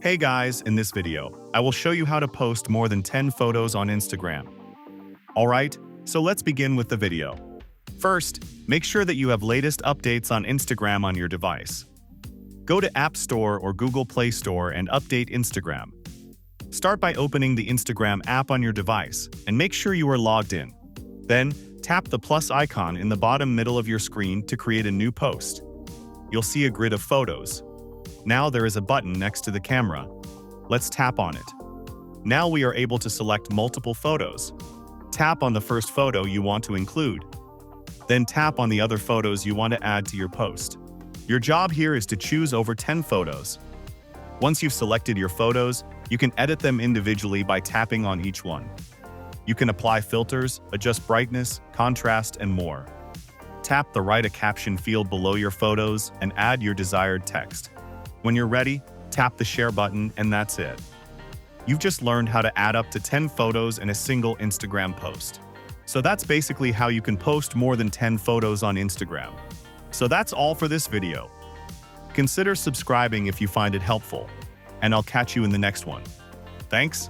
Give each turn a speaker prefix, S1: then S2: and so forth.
S1: Hey guys, in this video, I will show you how to post more than 10 photos on Instagram. Alright, so let's begin with the video. First, make sure that you have latest updates on Instagram on your device. Go to App Store or Google Play Store and update Instagram. Start by opening the Instagram app on your device and make sure you are logged in. Then, tap the plus icon in the bottom middle of your screen to create a new post. You'll see a grid of photos. Now there is a button next to the camera. Let's tap on it. Now we are able to select multiple photos. Tap on the first photo you want to include. Then tap on the other photos you want to add to your post. Your job here is to choose over 10 photos. Once you've selected your photos, you can edit them individually by tapping on each one. You can apply filters, adjust brightness, contrast, and more. Tap the Write a Caption field below your photos and add your desired text. When you're ready, tap the share button and that's it. You've just learned how to add up to 10 photos in a single Instagram post. So that's basically how you can post more than 10 photos on Instagram. So that's all for this video. Consider subscribing if you find it helpful, and I'll catch you in the next one. Thanks.